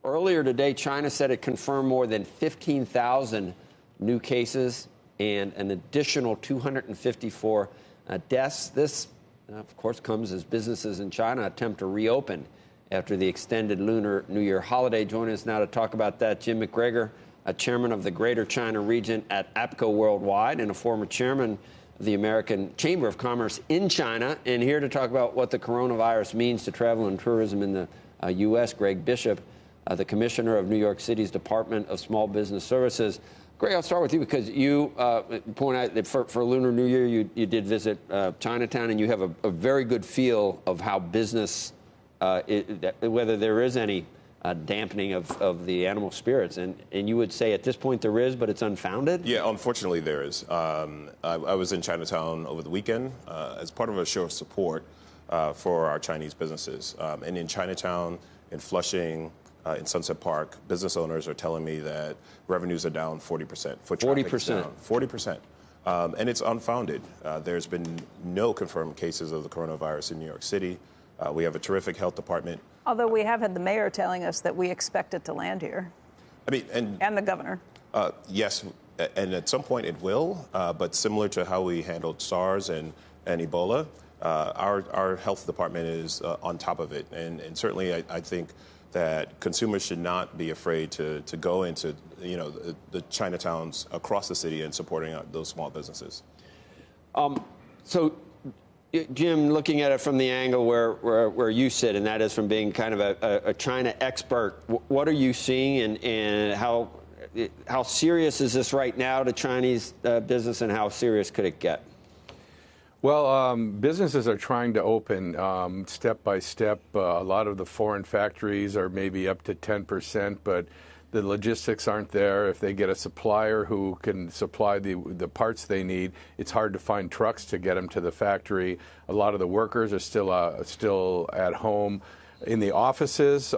earlier today, China said it confirmed more than 15,000 new cases and an additional 254 deaths. This, of course, comes as businesses in China attempt to reopen after the extended Lunar New Year holiday. Joining us now to talk about that, Jim McGregor, a chairman of the Greater China region at APCO Worldwide and a former chairman of the American Chamber of Commerce in China, and here to talk about what the coronavirus means to travel and tourism in the U.S., Gregg Bishop, the commissioner of New York City's Department of Small Business Services. Greg, I'll start with you because you point out that for Lunar New Year, you did visit Chinatown, and you have a very good feel of how business, whether there is any dampening of the animal spirits. And you would say at this point there is, but it's unfounded? Yeah, unfortunately there is. I was in Chinatown over the weekend as part of a show of support for our Chinese businesses. And in Chinatown, in Flushing, in Sunset Park, business owners are telling me that revenues are down 40%. 40%? 40%. And it's unfounded. There's been no confirmed cases of the coronavirus in New York City. We have a terrific health department. Although we have had the mayor telling us that we expect it to land here. I mean, and the governor. Yes, and at some point it will. But similar to how we handled SARS and Ebola, our health department is on top of it. And certainly I think that consumers should not be afraid to go into, the Chinatowns across the city and supporting those small businesses. So, Jim, looking at it from the angle where you sit, and that is from being kind of a China expert, what are you seeing, and how serious is this right now to Chinese business, and how serious could it get? Well, businesses are trying to open step by step. A lot of the foreign factories are maybe up to 10%, but the logistics aren't there. If they get a supplier who can supply the parts they need, it's hard to find trucks to get them to the factory. A lot of the workers are still at home. In the offices,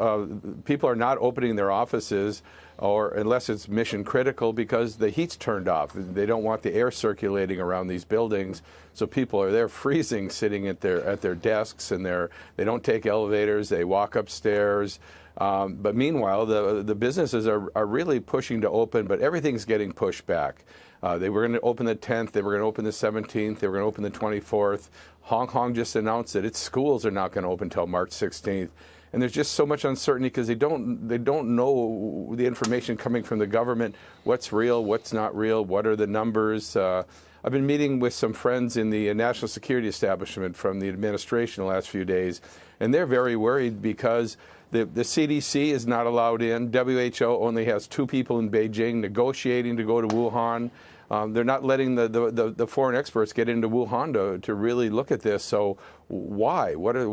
people are not opening their offices, or unless it's mission critical, because the heat's turned off. They don't want the air circulating around these buildings, so people are there freezing, sitting at their desks, and they don't take elevators. They walk upstairs. But meanwhile, the businesses are really pushing to open, but everything's getting pushed back. They were going to open the 10th. They were going to open the 17th. They were going to open the 24th. Hong Kong just announced that its schools are not going to open until March 16th. And there's just so much uncertainty because they don't know the information coming from the government, what's real, what's not real, what are the numbers. I've been meeting with some friends in the national security establishment from the administration the last few days, and they're very worried because the CDC is not allowed in. WHO only has 2 people in Beijing negotiating to go to Wuhan. They're not letting the foreign experts get into Wuhan to really look at this. So why? What are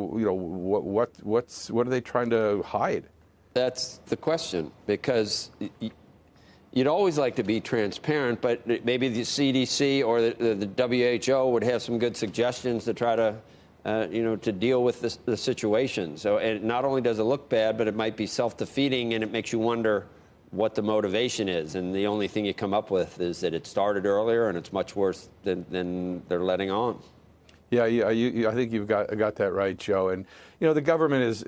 they trying to hide? That's the question, because you'd always like to be transparent, but maybe the CDC or the WHO would have some good suggestions to try to to deal with the situation. So, and not only does it look bad, but it might be self-defeating, and it makes you wonder what the motivation is. And the only thing you come up with is that it started earlier, and it's much worse than they're letting on. Yeah, I think you've got that right, Joe. And the government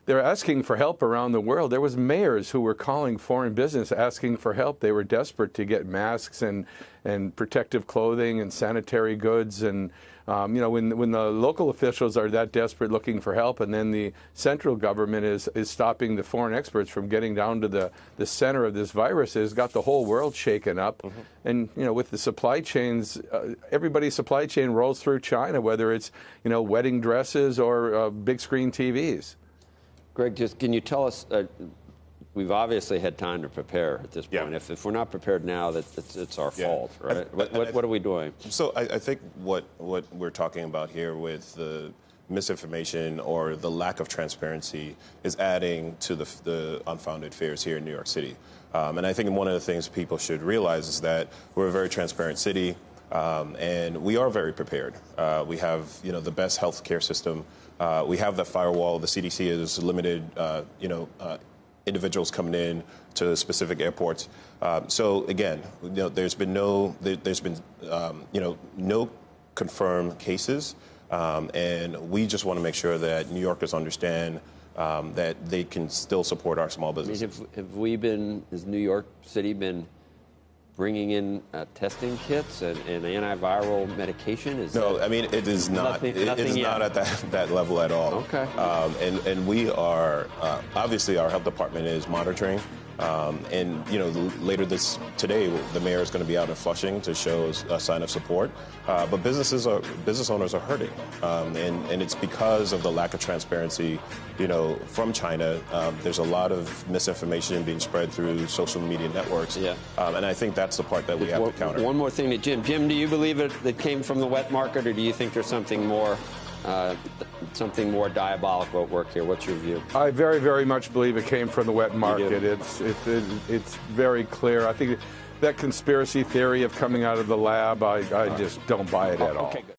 they're asking for help around the world. There was mayors who were calling foreign business asking for help. They were desperate to get masks and protective clothing and sanitary goods. And when the local officials are that desperate looking for help, and then the central government is stopping the foreign experts from getting down to the center of this virus, has got the whole world shaken up. Mm-hmm. And with the supply chains, everybody's supply chain rolls through China, whether it's wedding dresses or big screen TVs. Greg, just can you tell us? We've obviously had time to prepare at this point. Yeah. If we're not prepared now, it's our fault, right? What are we doing? So I think what we're talking about here with the misinformation or the lack of transparency is adding to the unfounded fears here in New York City. And I think one of the things people should realize is that we're a very transparent city, and we are very prepared. We have the best health care system. We have that firewall. The CDC is limited, individuals coming in to specific airports. So again, there's been no confirmed cases, and we just want to make sure that New Yorkers understand that they can still support our small businesses. I mean, has New York City been bringing in testing kits and antiviral medication? No, I mean, it is not. It is not at that level at all. Okay. And we are, obviously, our health department is monitoring. And, you know, later today, the mayor is going to be out in Flushing to show a sign of support. But business owners are hurting. And it's because of the lack of transparency, you know, from China. There's a lot of misinformation being spread through social media networks. Yeah. And I think that's the part that we have to counter. One more thing to Jim. Jim, do you believe it came from the wet market, or do you think there's something more diabolical at work here? What's your view? I very, very much believe it came from the wet market. It's very clear. I think that conspiracy theory of coming out of the lab, I just don't buy it at all. Okay, good.